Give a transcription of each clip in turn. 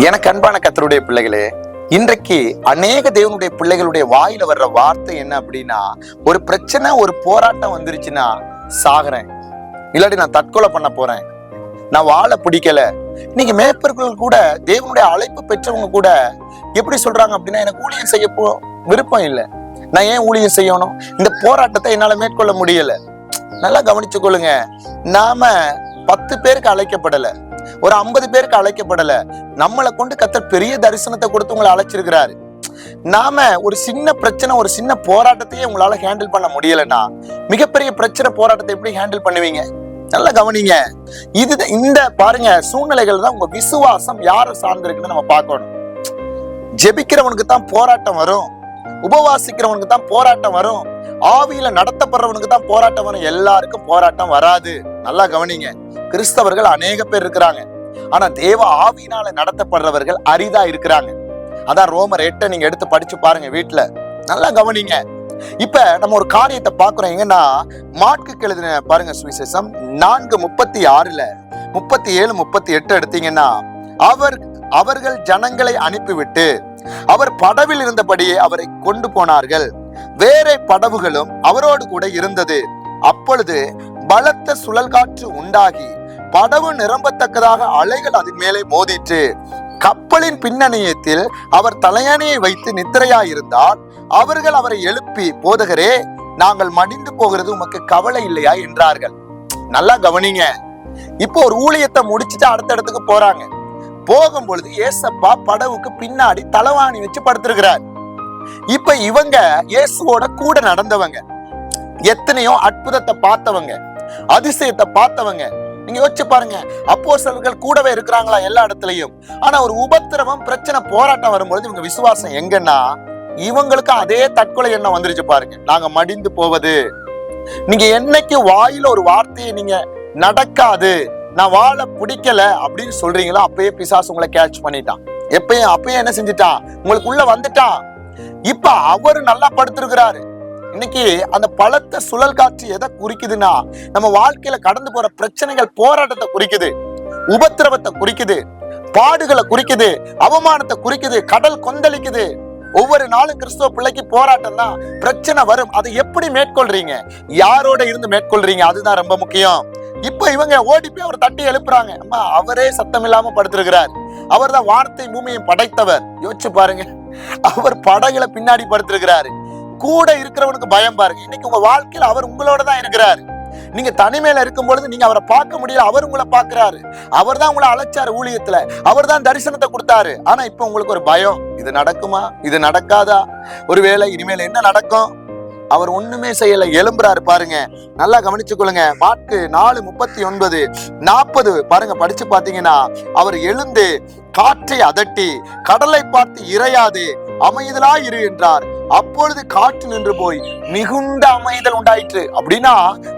எனக்கு அன்பான கர்த்தருடைய பிள்ளைகளே, இன்றைக்கு அநேக தேவனுடைய பிள்ளைகளுடைய வாயில வர்ற வார்த்தை என்ன அப்படின்னா, ஒரு பிரச்சனை ஒரு போராட்டம் வந்துருச்சுன்னா சாகுறேன், இல்லாட்டி நான் தற்கொலை பண்ண போறேன், நான் வாழ பிடிக்கல. இன்னைக்கு மேய்ப்பர்கள் கூட, தேவனுடைய அழைப்பு பெற்றவங்க கூட எப்படி சொல்றாங்க அப்படின்னா, எனக்கு ஊழியம் செய்ய விருப்பம் இல்லை, நான் ஏன் ஊழியம் செய்யணும், இந்த போராட்டத்தை என்னால மேற்கொள்ள முடியல. நல்லா கவனிச்சு கொள்ளுங்க, நாம 10 பேருக்கு அழைக்கப்படல, ஒரு 50 பேருக்கு அழைக்கப்படல, நம்மளை கொண்டு கர்த்தர் பெரிய தரிசனத்தை கொடுத்து உங்களை அழைச்சிருக்கிறாரு. நாம ஒரு சின்ன பிரச்சனை, ஒரு சின்ன போராட்டத்தையே உங்களால ஹேண்டில் பண்ண முடியலன்னா மிகப்பெரிய பிரச்சனை போராட்டத்தை எப்படி ஹேண்டில் பண்ணுவீங்க? நல்லா கவனிங்க. இந்த பாருங்க சூழ்நிலைகள் தான் உங்க விசுவாசம் யாரை சார்ந்திருக்குன்னு நம்ம பார்க்கணும். ஜெபிக்கிறவனுக்கு தான் போராட்டம் வரும், உபவாசிக்கிறவனுக்கு தான் போராட்டம் வரும், ஆவியில நடத்தப்படுறவனுக்கு தான் போராட்டம் வரும், எல்லாருக்கும் போராட்டம் வராது. நல்லா கவனிங்க. கிறிஸ்தவர்கள் அநேக பேர் இருக்கிறாங்க, ஆனா தேவ ஆவியினால நடத்தப்படுறவர்கள் அரிதா இருக்கிறாங்க. அதான் ரோமர் 8 நீங்க எடுத்து படிச்சு பாருங்க வீட்டுல. நல்லா கவனிங்க. இப்ப நம்ம ஒரு காரியத்தை பாக்குறோம் எங்கன்னா, மார்க்குக்கு எழுதின பாருங்க சுவிசேஷம் 4:36, 37, 38 எடுத்தீங்கன்னா, அவர்கள் ஜனங்களை அனுப்பிவிட்டு அவர் படவில் இருந்தபடியே அவரை கொண்டு போனார்கள். வேற படவுகளும் அவரோடு கூட இருந்தது. அப்பொழுது பலத்த சுழல் காற்று உண்டாகி படவு நிரம்பத்தக்கதாக அலைகள் அதன் மேலே மோதிற்று. கப்பலின் பின்னணியத்தில் அவர் தலையணையை வைத்து நித்திரையாயிருந்தார். அவர்கள் அவரை எழுப்பி, போதகரே, நாங்கள் மடிந்து போகிறது உமக்கு கவலை இல்லையா என்றார்கள். நல்லா கவனிங்க. இப்போ ஒரு ஊழியத்தை முடிச்சுட்டு அடுத்த இடத்துக்கு போறாங்க. போகும் பொழுது ஏசப்பா படவுக்கு பின்னாடி தலவாணி வச்சு படுத்திருக்கிறார். இப்ப இவங்க இயேசுவோட கூட நடந்தவங்க, எத்தனையோ அற்புதத்தை பார்த்தவங்க, அதிசயத்தை பார்த்தவங்க. நீங்க யோசிச்சு பாருங்க, அப்போஸ்தலர்கள் கூடவே இருக்கிறாங்களா எல்லா இடத்துலயும். ஆனா ஒரு உபத்திரவம், பிரச்சனை, போராட்டம் வரும்பொழுது இவங்க விசுவாசம் எங்கன்னா, இவங்களுக்கு அதே தற்கொலை எண்ணம் வந்துருச்சு பாருங்க, நாங்க மடிந்து போவது. நீங்க என்னைக்கு வாயில ஒரு வார்த்தையை நீங்க நடக்காது, நான் வாழ பிடிக்கல அப்படின்னு சொல்றீங்களோ, அப்பயே பிசாசு உங்களை கேட்ச் பண்ணிட்டான். அப்பயே என்ன செஞ்சுட்டான், உங்களுக்கு உள்ள வந்துட்டான். இப்ப அவரு நல்லா படுத்திருக்கிறாரு. இன்னைக்கு அந்த பலத்த சுழல் காற்று எதை குறிக்குதுன்னா, நம்ம வாழ்க்கையில கடந்து போற பிரச்சனைகள், போராட்டத்தை குறிக்குது, உபத்திரவத்தை குறிக்குது, பாடுகளை குறிக்குது, அவமானத்தை குறிக்குது, கடல் கொந்தளிக்குது. ஒவ்வொரு நாளும் கிறிஸ்துவ பிள்ளைக்கு போராட்டம் தான், பிரச்சனை வரும். அதை எப்படி மேற்கொள்றீங்க, யாரோட இருந்து மேற்கொள்றீங்க, அதுதான் ரொம்ப முக்கியம். இப்ப இவங்க ஓடி போய் அவர் தட்டி எழுப்புறாங்க. அம்மா, அவரே சத்தம் இல்லாம படுத்திருக்கிறார். அவர் தான் வானத்தை பூமியை படைத்தவர். யோசிச்சு பாருங்க, அவர் படகுல பின்னாடி படுத்திருக்கிறாரு. கூட இருக்கிறவனுக்கு பயம் பாருங்க. இன்னைக்கு உங்க வாழ்க்கையில அவர் உங்களோட தான் இருக்கிறாரு. நீங்க தனிமையில இருக்கும் பொழுது நீங்க அவரை பார்க்க முடியல, அவர் உங்களை பார்க்கிறாரு. அவர் தான் உங்களை அழைச்சாரு ஊழியத்துல, அவர் தான் தரிசனத்தை கொடுத்தாரு. ஆனா இப்ப உங்களுக்கு ஒரு பயம், இது நடக்குமா, இது நடக்காதா, ஒருவேளை இனிமேல் என்ன நடக்கும். அவர் ஒண்ணுமே செய்யல, எழும்புறாரு பாருங்க. நல்லா கவனிச்சு கொள்ளுங்க. மார்க்கு 4:39, 40 பாருங்க, படிச்சு பாத்தீங்கன்னா, அவர் எழுந்து காற்றை அதட்டி, கடலை பார்த்து இறையாது அமைதலாய் இரு என்றார். அப்பொழுது காற்று நின்று போய் மிகுந்த அமைதல் உண்டாயிற்று. அப்படின்னா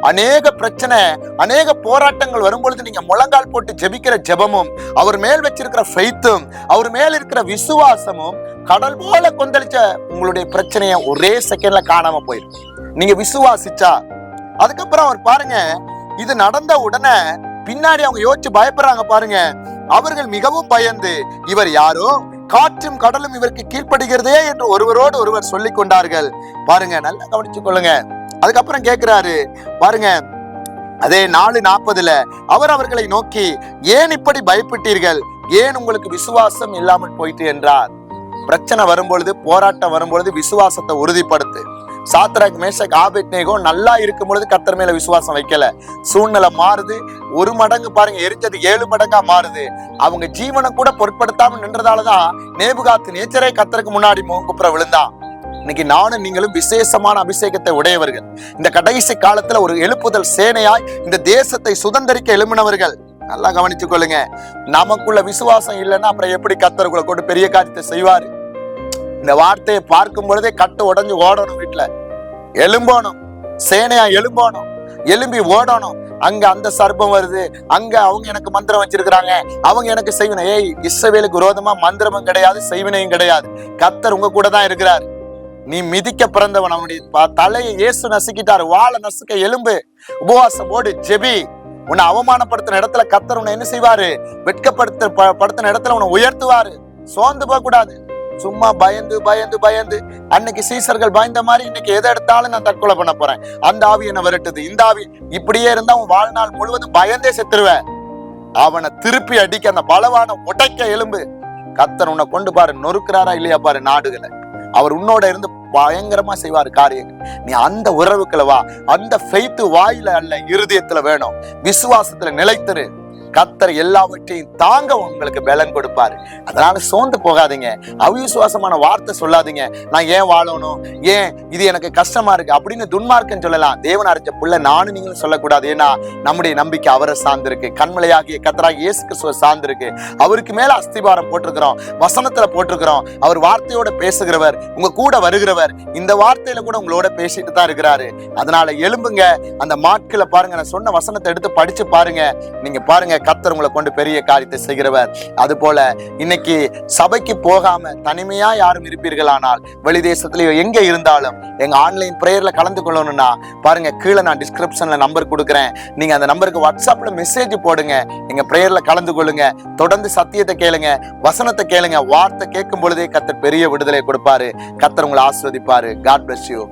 அநேக பிரச்சனை, அநேக போராட்டங்கள் வரும்பொழுது நீங்க முழங்கால் போட்டு ஜெபிக்கிற ஜெபமும், அவர் மேல் வச்சிருக்கிற ஃபெய்த்தும், அவர் மேல் இருக்கிற விசுவாசமும் கடல் போல கொந்தளிச்ச உங்களுடைய பிரச்சனைய ஒரே செகண்ட்ல காணாம போயிடும், நீங்க விசுவாசிச்சா. அதுக்கப்புறம் அவர் பாருங்க, இது நடந்த உடனே பின்னாடி அவங்க யோசிச்சு பயப்படுறாங்க பாருங்க. அவர்கள் மிகவும் பயந்து, இவர் யாரோ, காற்றும் கடலும் இவருக்கு கீழ்ப்படுகிறதே என்று ஒருவரோடு ஒருவர் சொல்லிக் கொண்டார்கள். பாருங்க, நல்லா கவனிச்சு கொள்ளுங்க. அதுக்கப்புறம் கேட்கிறாரு பாருங்க, அதே 4:40 அவர் அவர்களை நோக்கி, ஏன் இப்படி பயப்பட்டீர்கள், ஏன் உங்களுக்கு விசுவாசம் இல்லாமல் போயிட்டு என்றார். பிரச்சனை வரும்பொழுது, போராட்டம் வரும்பொழுது விசுவாசத்தை உறுதிப்படுத்து. சாத்ராக், மேஷக், ஆபேத்நேகோ நல்லா இருக்கும் பொழுது கர்த்தர் மேல விசுவாசம் வைக்கல. சூழ்நிலை மாறுது, 1 மடங்கு பாருங்க, எரிஞ்சது 7 மடங்கா மாறுது. அவங்க ஜீவனை கூட பொருட்படுத்தாம நின்றதாலதான் நேபுகாத் நேச்சரே கர்த்தருக்கு முன்னாடி முகங்குப்புற விழுந்தான். இன்னைக்கு நானும் நீங்களும் விசேஷமான அபிஷேகத்தை உடையவர்கள். இந்த கடைசி காலத்துல ஒரு எழுப்புதல் சேனையாய் இந்த தேசத்தை சுதந்திரிக்க எழும்பினவர்கள். நல்லா கவனிச்சு கொள்ளுங்க. நமக்குள்ள விசுவாசம் இல்லைன்னா அப்புறம் எப்படி கர்த்தருக்குள்ள கொண்டு பெரிய காரியத்தை செய்வாரு? இந்த வார்த்தையை பார்க்கும் பொழுதே கட்டு உடஞ்சு ஓடணும், வீட்டுல எழும்பணும், சேனையா எழும்பணும், எழும்பி ஓடணும். அங்க அந்த சர்ப்பம் வருது, அங்க அவங்க எனக்கு மந்திரம் வச்சிருக்கிறாங்க, அவங்க எனக்கு செய்வினை. ஏய், இஸ்ரவேலுக்கு விரோதமா மந்திரமும் கிடையாது, செய்வினையும் கிடையாது. கர்த்தர் உங்க கூட தான் இருக்கிறார். நீ மிதிக்க பிறந்தவன். அவனுடைய தலையை இயேசு நசுக்கிட்டாரு, வாழை நசுக்க. எலும்பு, உபவாசம் போடு, ஜெபி. உன்னை அவமானப்படுத்தின இடத்துல கர்த்தர் உன்னை என்ன செய்வாரு? படுத்தின இடத்துல உன்னை உயர்த்துவாரு. சோர்ந்து போக கூடாது. சும்மா பயந்து பயந்து பயந்து, அன்னைக்கு சீசர்கள் பயந்த மாதிரி இன்னைக்கு எதை எடுத்தாலும் நான் தற்கொலை பண்ண போறேன், அந்த ஆவி என்ன விரட்டுது, இந்த ஆவி, இப்படியே இருந்தா உன் வாழ்நாள் முழுவதும் பயந்தே செத்துருவேன். அவனை திருப்பி அடிக்க, அந்த பலவான உடைக்க எலும்பு. கர்த்தர் உன்னை கொண்டு பாரு, நொறுக்கிறாரா இல்லையா பாரு நாடுகளை. அவர் உன்னோட இருந்து பயங்கரமா செய்வாரு காரியங்கள். நீ அந்த உறவுக்குள்ள வா. அந்த ஃபெய்த் வாயில அல்ல, இருதயத்துல வேணும். விசுவாசத்துல நிலைத்திரு. கர்த்தர் எல்லாவற்றையும் தாங்க உங்களுக்கு பலன் கொடுப்பாரு. அதனால சோர்ந்து போகாதீங்க. அவிசுவாசமான வார்த்தை சொல்லாதீங்க. நான் ஏன் வாழணும், ஏன் இது எனக்கு கஷ்டமா இருக்கு அப்படின்னு துன்மார்க்கம் சொல்லலாம். தேவன் அறிஞ்ச புள்ள நானும் நீங்களும் சொல்லக்கூடாது. ஏன்னா நம்முடைய நம்பிக்கை அவரை சார்ந்திருக்கு. கண்மலையாகிய கர்த்தராகிய இயேசு கிறிஸ்துவை சார்ந்திருக்கு. அவருக்கு மேல அஸ்திபாரம் போட்டிருக்கிறோம், வசனத்துல போட்டிருக்கிறோம். அவர் வார்த்தையோட பேசுகிறவர், உங்க கூட வருகிறவர். இந்த வார்த்தையில கூட உங்களோட பேசிட்டு தான் இருக்கிறாரு. அதனால எழும்புங்க. அந்த மாட்களை பாருங்க, நான் சொன்ன வசனத்தை எடுத்து படிச்சு பாருங்க. நீங்க பாருங்க, கர்த்தர் உங்களை கொண்டு பெரிய காரியத்தை செய்கிறவர். அது போல இன்னைக்கு சபைக்கு போகாம தனிமையா யாரும் இருப்பீர்களானால், வெளி தேசத்துல எங்க இருந்தாலும் எங்க ஆன்லைன் பிரேயர்ல கலந்து கொள்ளணும்னா பாருங்க, கீழே நான் டிஸ்கிரிப்ஷன்ல நம்பர் கொடுக்குறேன். நீங்க அந்த நம்பருக்கு வாட்ஸ்அப்ல மெசேஜ் போடுங்க. எங்க பிரேயர்ல கலந்து கொள்ளுங்க. தொடர்ந்து சத்தியத்தை கேளுங்க, வசனத்தை கேளுங்க. வார்த்தை கேட்கும் பொழுதே கர்த்தர் பெரிய விடுதலை கொடுப்பாரு. கர்த்தர் உங்களை ஆசீர்வதிப்பாரு. God bless you.